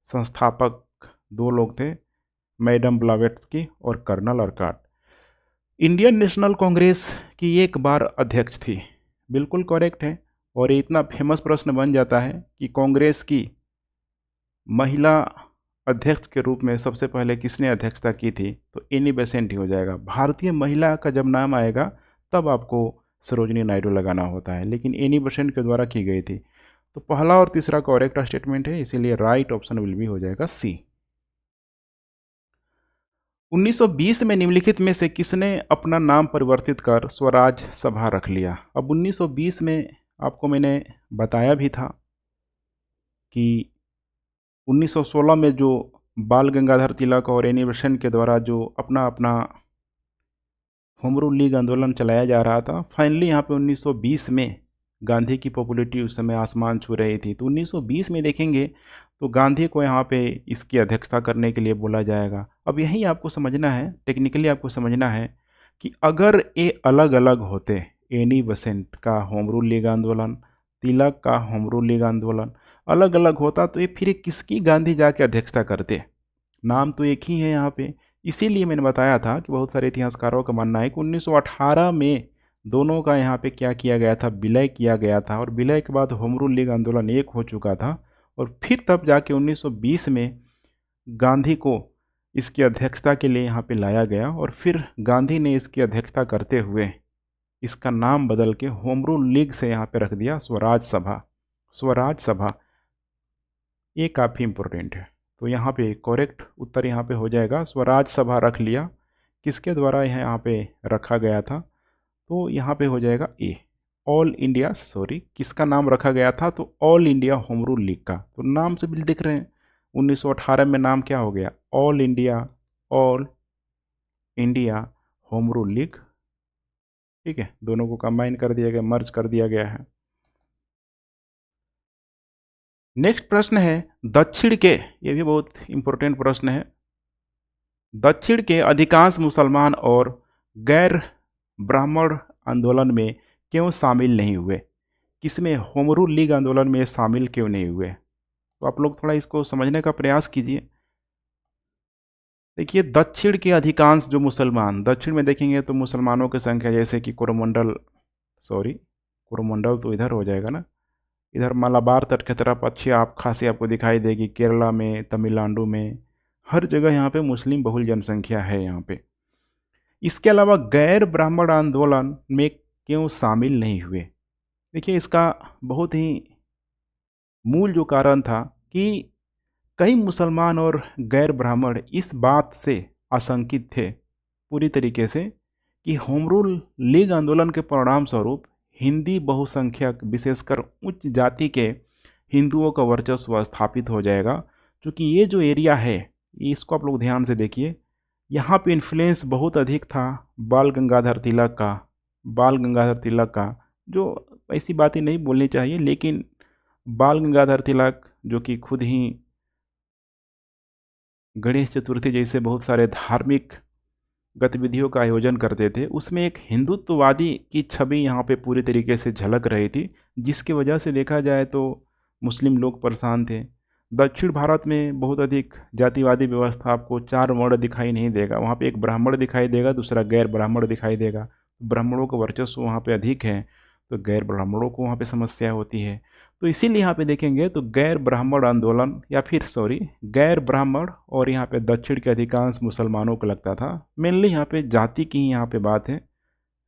संस्थापक दो लोग थे, मैडम ब्लावेट्स्की और कर्नल अर्काट। इंडियन नेशनल कांग्रेस की एक बार अध्यक्ष थी, बिल्कुल करेक्ट है। और ये इतना फेमस प्रश्न बन जाता है कि कांग्रेस की महिला अध्यक्ष के रूप में सबसे पहले किसने अध्यक्षता की थी, तो एनी बेसेंट ही हो जाएगा। भारतीय महिला का जब नाम आएगा तब आपको सरोजिनी नायडू लगाना होता है, लेकिन एनी बेसेंट के द्वारा की गई थी। तो पहला और तीसरा करेक्ट स्टेटमेंट है, इसीलिए राइट ऑप्शन विल बी हो जाएगा सी। 1920 में निम्नलिखित में से किसने अपना नाम परिवर्तित कर स्वराज सभा रख लिया? अब 1920 में आपको मैंने बताया भी था कि 1916 में जो बाल गंगाधर तिलक और एनी बेसेंट के द्वारा जो अपना अपना होम रूल लीग आंदोलन चलाया जा रहा था, फाइनली यहाँ पे 1920 में गांधी की पॉपुलैरिटी उस समय आसमान छू रही थी। तो 1920 में देखेंगे तो गांधी को यहाँ पे इसकी अध्यक्षता करने के लिए बोला जाएगा। अब यही आपको समझना है, टेक्निकली आपको समझना है कि अगर ये अलग अलग होते, एनी बेसेंट का होम रूल लीग आंदोलन, तिलक का होम रूल लीग आंदोलन अलग अलग होता, तो ये फिर किसकी गांधी जाके अध्यक्षता करते? नाम तो एक ही है यहाँ पे। इसीलिए मैंने बताया था कि बहुत सारे इतिहासकारों का मानना है कि 1918 में दोनों का यहाँ पे क्या किया गया था, विलय किया गया था, और विलय के बाद होम रूल लीग आंदोलन एक हो चुका था। और फिर तब जाके 1920 में गांधी को इसकी अध्यक्षता के लिए यहाँ पे लाया गया और फिर गांधी ने इसकी अध्यक्षता करते हुए इसका नाम बदल के होम रूल लीग से यहाँ पे रख दिया स्वराज सभा। स्वराज सभा ये काफ़ी इम्पोर्टेंट है। तो यहाँ पे करेक्ट उत्तर यहाँ पे हो जाएगा स्वराज सभा रख लिया। किसके द्वारा यहाँ पे रखा गया था? तो यहाँ पे हो जाएगा ए, ऑल इंडिया, सॉरी किसका नाम रखा गया था? तो all India home rule league का। तो नाम से भी दिख रहे हैं 1918 में नाम क्या हो गया? All India home rule league. ठीक है, दोनों को कंबाइन कर दिया गया, मर्ज कर दिया गया है। नेक्स्ट प्रश्न है दक्षिण के, ये भी बहुत इंपॉर्टेंट प्रश्न है। दक्षिण के अधिकांश मुसलमान और गैर ब्राह्मण आंदोलन में क्यों शामिल नहीं हुए? किसमें? होम रूल लीग आंदोलन में शामिल क्यों नहीं हुए? तो आप लोग थोड़ा इसको समझने का प्रयास कीजिए। देखिए, दक्षिण के अधिकांश जो मुसलमान, दक्षिण में देखेंगे तो मुसलमानों की संख्या, जैसे कि कोरोमंडल, सॉरी कोरोमंडल तो इधर हो जाएगा ना, इधर मालाबार तट की तरफ अच्छी आप खासी आपको दिखाई देगी, केरला में, तमिलनाडु में, हर जगह यहाँ पे मुस्लिम बहुल जनसंख्या है यहाँ पे। इसके अलावा गैर ब्राह्मण आंदोलन में क्यों शामिल नहीं हुए? देखिए, इसका बहुत ही मूल जो कारण था कि कई मुसलमान और गैर ब्राह्मण इस बात से आशंकित थे पूरी तरीके से कि होम रूल लीग आंदोलन के परिणाम स्वरूप हिंदी बहुसंख्यक, विशेषकर उच्च जाति के हिंदुओं का वर्चस्व स्थापित हो जाएगा। क्योंकि ये जो एरिया है, इसको आप लोग ध्यान से देखिए, यहाँ पे इन्फ्लुएंस बहुत अधिक था बाल गंगाधर तिलक का। बाल गंगाधर तिलक का, जो ऐसी बातें नहीं बोलनी चाहिए, लेकिन बाल गंगाधर तिलक जो कि खुद ही गणेश चतुर्थी जैसे बहुत सारे धार्मिक गतिविधियों का आयोजन करते थे, उसमें एक हिंदुत्ववादी की छवि यहाँ पे पूरी तरीके से झलक रही थी, जिसकी वजह से देखा जाए तो मुस्लिम लोग परेशान थे। दक्षिण भारत में बहुत अधिक जातिवादी व्यवस्था, आपको चार वर्ण दिखाई नहीं देगा, वहाँ पे एक ब्राह्मण दिखाई देगा, दूसरा गैर ब्राह्मण दिखाई देगा। ब्राह्मणों का वर्चस्व वहाँ पे अधिक है, तो गैर ब्राह्मणों को वहाँ पे समस्या होती है। तो इसीलिए यहाँ पे देखेंगे तो गैर ब्राह्मण आंदोलन, या फिर सॉरी गैर ब्राह्मण, और यहाँ पे दक्षिण के अधिकांश मुसलमानों को लगता था मेनली यहाँ पे जाति की ही यहाँ पे बात है,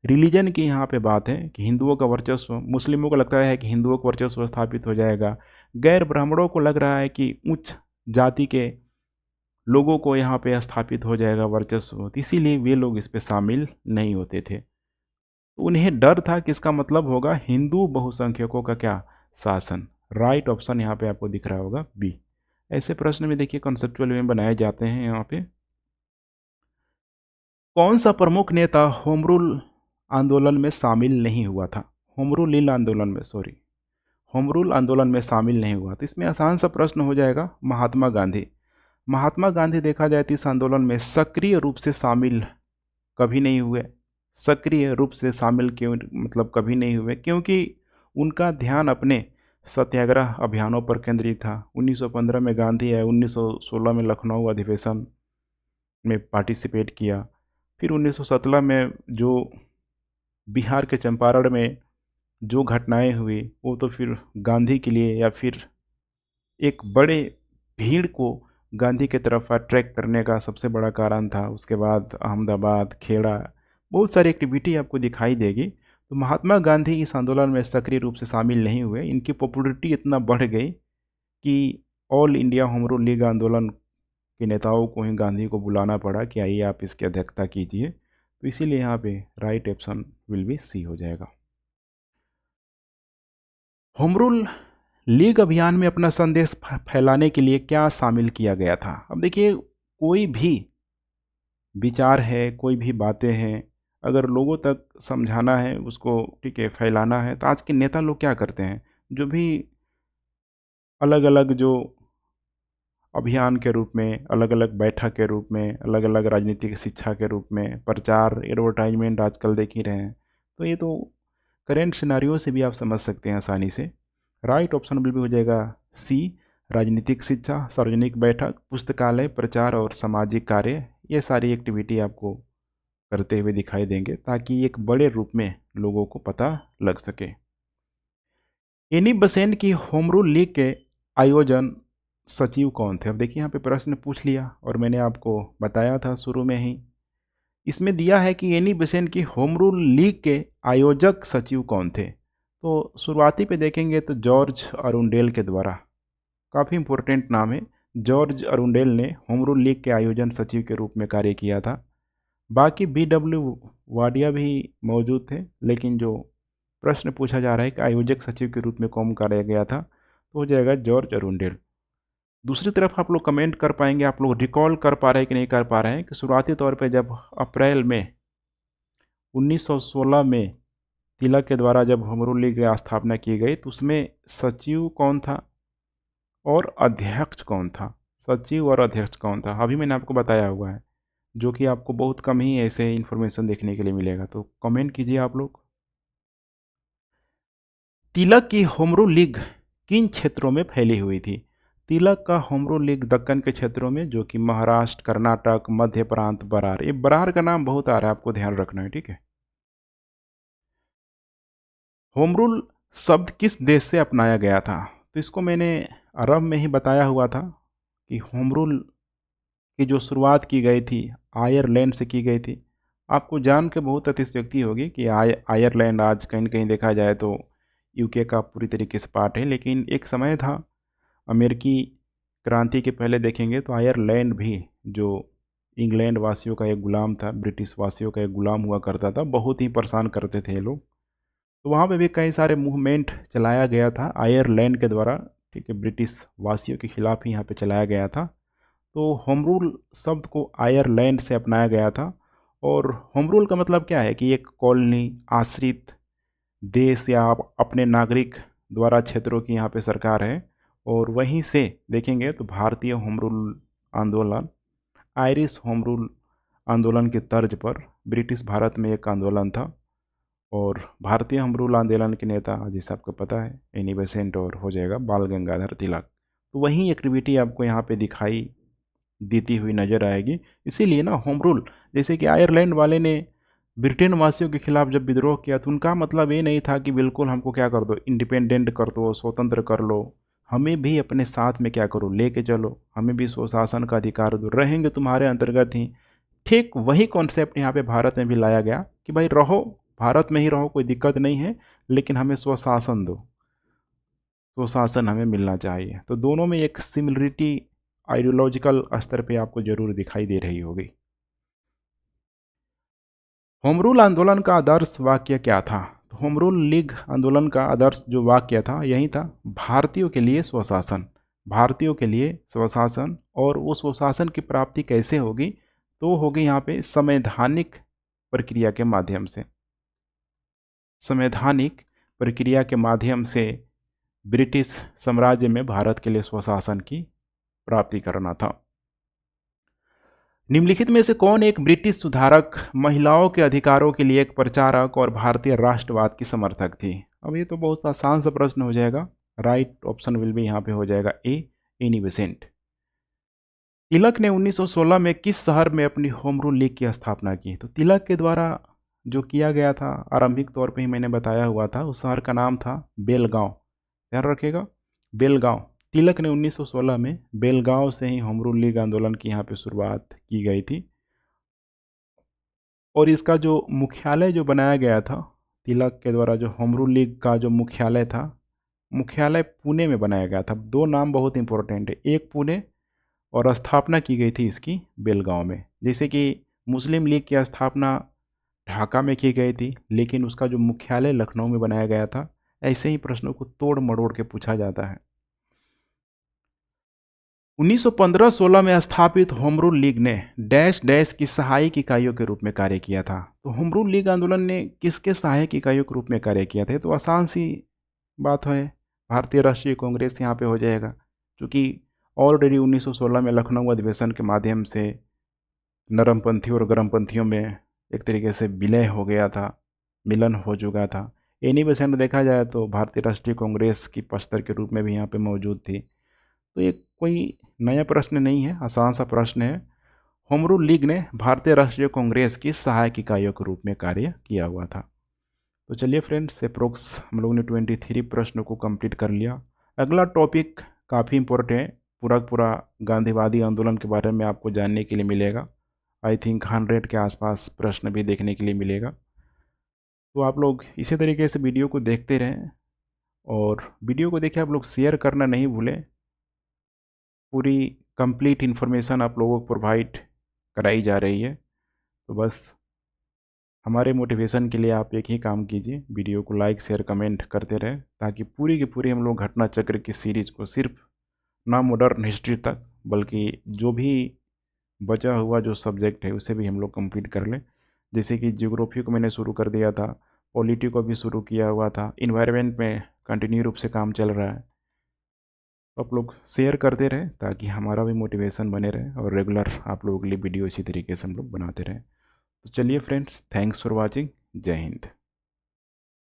रिलीजन की यहाँ पे बात है कि हिंदुओं का वर्चस्व, मुस्लिमों को लगता है कि हिंदुओं का वर्चस्व स्थापित हो जाएगा, गैर ब्राह्मणों को लग रहा है कि उच्च जाति के लोगों को यहाँ पे स्थापित हो जाएगा वर्चस्व, तो इसीलिए वे लोग इस पे शामिल नहीं होते थे। उन्हें डर था कि इसका मतलब होगा हिंदू बहुसंख्यकों का क्या? शासन। राइट ऑप्शन यहाँ पे आपको दिख रहा होगा बी। ऐसे प्रश्न में देखिए कॉन्सेप्चुअल में बनाए जाते हैं यहाँ पे। कौन सा प्रमुख नेता होम रूल आंदोलन में शामिल नहीं हुआ था? होम रूल लील आंदोलन में, सॉरी होम रूल आंदोलन में शामिल नहीं हुआ, तो इसमें आसान सा प्रश्न हो जाएगा महात्मा गांधी। महात्मा गांधी देखा जाए तो इस आंदोलन में सक्रिय रूप से शामिल कभी नहीं हुए। सक्रिय रूप से शामिल क्यों, मतलब कभी नहीं हुए? क्योंकि उनका ध्यान अपने सत्याग्रह अभियानों पर केंद्रित था। 1915 में गांधी आए, 1916 में लखनऊ अधिवेशन में पार्टिसिपेट किया, फिर 1917 में जो बिहार के चंपारण में जो घटनाएं हुई, वो तो फिर गांधी के लिए, या फिर एक बड़े भीड़ को गांधी की तरफ अट्रैक्ट करने का सबसे बड़ा कारण था। उसके बाद अहमदाबाद, खेड़ा, बहुत सारी एक्टिविटी आपको दिखाई देगी। तो महात्मा गांधी इस आंदोलन में सक्रिय रूप से शामिल नहीं हुए। इनकी पॉपुलरिटी इतना बढ़ गई कि all India home rule league आंदोलन के नेताओं को ही गांधी को बुलाना पड़ा कि आइए आप इसकी अध्यक्षता कीजिए। तो इसीलिए यहाँ पे right option will be C हो जाएगा। होम रूल लीग अभियान में अपना संदेश फैलाने के लिए क्या शामिल किया गया था? अब देखिए, कोई भी विचार है, कोई भी बातें हैं, अगर लोगों तक समझाना है, उसको ठीक है फैलाना है, तो आज के नेता लोग क्या करते हैं, जो भी अलग अलग जो अभियान के रूप में, अलग अलग बैठक के रूप में, अलग अलग राजनीतिक शिक्षा के रूप में, प्रचार, एडवर्टाइजमेंट आजकल देख ही रहे हैं। तो ये तो करेंट सिनारियो से भी आप समझ सकते हैं आसानी से। राइट ऑप्शन भी हो जाएगा सी, राजनीतिक शिक्षा, सार्वजनिक बैठक, पुस्तकालय, प्रचार और सामाजिक कार्य, ये सारी एक्टिविटी आपको करते हुए दिखाई देंगे ताकि एक बड़े रूप में लोगों को पता लग सके। एनी बेसेंट की होम रूल लीग के आयोजन सचिव कौन थे? अब देखिए, यहाँ पे प्रश्न पूछ लिया और मैंने आपको बताया था शुरू में ही, इसमें दिया है कि एनी बेसेंट की होम रूल लीग के आयोजक सचिव कौन थे? तो शुरुआती पे देखेंगे तो जॉर्ज अरुंडेल के द्वारा, काफ़ी इंपॉर्टेंट नाम है, जॉर्ज अरुंडेल ने होम रूल लीग के आयोजन सचिव के रूप में कार्य किया था। बाकी BW वाडिया भी मौजूद थे, लेकिन जो प्रश्न पूछा जा रहा है कि आयोजक सचिव के रूप में कौन कराया गया था, तो हो जाएगा जॉर्ज अरुंडेल। दूसरी तरफ आप लोग कमेंट कर पाएंगे, आप लोग रिकॉल कर पा रहे हैं कि नहीं कर पा रहे हैं, कि शुरुआती तौर पे जब अप्रैल में 1916 में तिलक के द्वारा जब होम रूल लीग की स्थापना की गई, तो उसमें सचिव कौन था और अध्यक्ष कौन था? सचिव और अध्यक्ष कौन था? अभी मैंने आपको बताया हुआ है। जो कि आपको बहुत कम ही ऐसे इन्फॉर्मेशन देखने के लिए मिलेगा। तो कमेंट कीजिए आप लोग। तिलक की होम रूल लीग किन क्षेत्रों में फैली हुई थी? तिलक का होम रूल लीग दक्कन के क्षेत्रों में, जो कि महाराष्ट्र, कर्नाटक, मध्य प्रांत, बरार। ये बरार का नाम बहुत आ रहा है, आपको ध्यान रखना है, ठीक है। होम रूल शब्द किस देश से अपनाया गया था? तो इसको मैंने अरब में ही बताया हुआ था कि होम रूल की जो शुरुआत की गई थी आयरलैंड से की गई थी। आपको जान के बहुत अतिशयोक्ति होगी कि आयरलैंड आज कहीं न कहीं देखा जाए तो यूके का पूरी तरीके से पार्ट है, लेकिन एक समय था अमेरिकी क्रांति के पहले देखेंगे तो आयरलैंड भी, जो इंग्लैंड वासियों का एक गुलाम था, ब्रिटिश वासियों का एक गुलाम हुआ करता था, बहुत ही परेशान करते थे ये लोग। तो वहाँ पे भी कई सारे मूवमेंट चलाया गया था आयरलैंड के द्वारा, ठीक है, ब्रिटिश वासियों के खिलाफ ही यहाँ पे चलाया गया था। तो होम रूल शब्द को आयरलैंड से अपनाया गया था। और होम रूल का मतलब क्या है कि एक कॉलोनी, आश्रित देश या आप अपने नागरिक द्वारा क्षेत्रों की यहाँ पे सरकार है। और वहीं से देखेंगे तो भारतीय होम रूल आंदोलन, आयरिश होम रूल आंदोलन की तर्ज पर ब्रिटिश भारत में एक आंदोलन था। और भारतीय होम रूल आंदोलन के नेता, जैसे आपको पता है, एनी बेसेंट और हो जाएगा बाल गंगाधर तिलक। तो वही एक्टिविटी आपको यहाँ पे दिखाई देती हुई नजर आएगी। इसीलिए ना होम रूल, जैसे कि आयरलैंड वाले ने ब्रिटेन वासियों के खिलाफ जब विद्रोह किया तो उनका मतलब ये नहीं था कि बिल्कुल हमको क्या कर दो, इंडिपेंडेंट कर दो, स्वतंत्र कर लो, हमें भी अपने साथ में क्या करो, लेके चलो, हमें भी स्वशासन का अधिकार दो, रहेंगे तुम्हारे अंतर्गत ही। ठीक वही कॉन्सेप्ट यहाँ पे भारत में भी लाया गया कि भाई रहो, भारत में ही रहो, कोई दिक्कत नहीं है, लेकिन हमें स्वशासन दो, स्वशासन हमें मिलना चाहिए। तो दोनों में एक सिमिलरिटी आइडियोलॉजिकल स्तर पे आपको जरूर दिखाई दे रही होगी। होम रूल आंदोलन का आदर्श वाक्य क्या था? तो होम रूल लीग आंदोलन का आदर्श जो वाक्य था यही था, भारतीयों के लिए स्वशासन, भारतीयों के लिए स्वशासन। और वो स्वशासन की प्राप्ति कैसे होगी? तो होगी यहाँ पे संवैधानिक प्रक्रिया के माध्यम से। संवैधानिक प्रक्रिया के माध्यम से ब्रिटिश साम्राज्य में भारत के लिए स्वशासन की प्राप्ति करना था। निम्नलिखित में से कौन एक ब्रिटिश सुधारक, महिलाओं के अधिकारों के लिए एक प्रचारक और भारतीय राष्ट्रवाद की समर्थक थी? अब ये तो बहुत आसान सा प्रश्न हो जाएगा। राइट ऑप्शन विल भी यहाँ पे हो जाएगा ए, एनी बेसेंट। तिलक ने 1916 में किस शहर में अपनी होम रूल लीग की स्थापना की? तो तिलक के द्वारा जो किया गया था, आरंभिक तौर पे ही मैंने बताया हुआ था, उस शहर का नाम था बेलगांव। ध्यान रखिएगा, बेलगांव। तिलक ने 1916 में बेलगांव से ही होम रूल लीग आंदोलन की यहाँ पे शुरुआत की गई थी। और इसका जो मुख्यालय जो बनाया गया था तिलक के द्वारा, जो होम रूल लीग का जो मुख्यालय था, मुख्यालय पुणे में बनाया गया था। दो नाम बहुत इंपॉर्टेंट है, एक पुणे और स्थापना की गई थी इसकी बेलगांव में। जैसे कि मुस्लिम लीग की स्थापना ढाका में की गई थी, लेकिन उसका जो मुख्यालय लखनऊ में बनाया गया था। ऐसे ही प्रश्नों को तोड़ मरोड़ के पूछा जाता है। 1915-16 में स्थापित होम रूल लीग ने डैश डैश की सहायक इकाइयों के रूप में कार्य किया था। तो होम रूल लीग आंदोलन ने किसके सहायक इकाइयों के रूप में कार्य किया था? तो आसान सी बात है, भारतीय राष्ट्रीय कांग्रेस यहाँ पे हो जाएगा, क्योंकि ऑलरेडी 1916 में लखनऊ अधिवेशन के माध्यम से नरमपंथियों और गर्मपंथियों में एक तरीके से विलय हो गया था, मिलन हो चुका था। एनी बेसेंट देखा जाए तो भारतीय राष्ट्रीय कांग्रेस की पक्षधर के रूप में भी यहाँ पे मौजूद थी। तो ये कोई नया प्रश्न नहीं है, आसान सा प्रश्न है। होम रूल लीग ने भारतीय राष्ट्रीय कांग्रेस की सहायक इकाइयों के रूप में कार्य किया हुआ था। तो चलिए फ्रेंड्स, अप्रोक्स हम लोग ने 23 प्रश्नों को कंप्लीट कर लिया। अगला टॉपिक काफ़ी इंपॉर्टेंट है, पूरा पूरा गांधीवादी आंदोलन के बारे में आपको जानने के लिए मिलेगा। आई थिंक 100 के आसपास प्रश्न भी देखने के लिए मिलेगा। तो आप लोग इसी तरीके से वीडियो को देखते रहें, और वीडियो को देखिए आप लोग शेयर करना नहीं भूलें। पूरी कंप्लीट इन्फॉर्मेशन आप लोगों को प्रोवाइड कराई जा रही है। तो बस हमारे मोटिवेशन के लिए आप एक ही काम कीजिए, वीडियो को लाइक शेयर कमेंट करते रहें, ताकि पूरी की पूरी हम लोग घटना चक्र की सीरीज़ को सिर्फ ना मॉडर्न हिस्ट्री तक, बल्कि जो भी बचा हुआ जो सब्जेक्ट है उसे भी हम लोग कंप्लीट कर लें। जैसे कि ज्योग्राफी को मैंने शुरू कर दिया था, पॉलिटी को भी शुरू किया हुआ था, इन्वायरमेंट में कंटिन्यू रूप से काम चल रहा है। तो आप लोग शेयर करते रहें ताकि हमारा भी मोटिवेशन बने रहे और रेगुलर आप लोगों के लिए वीडियो इसी तरीके से हम लोग बनाते रहें। तो चलिए फ्रेंड्स, थैंक्स फॉर वॉचिंग। जय हिंद।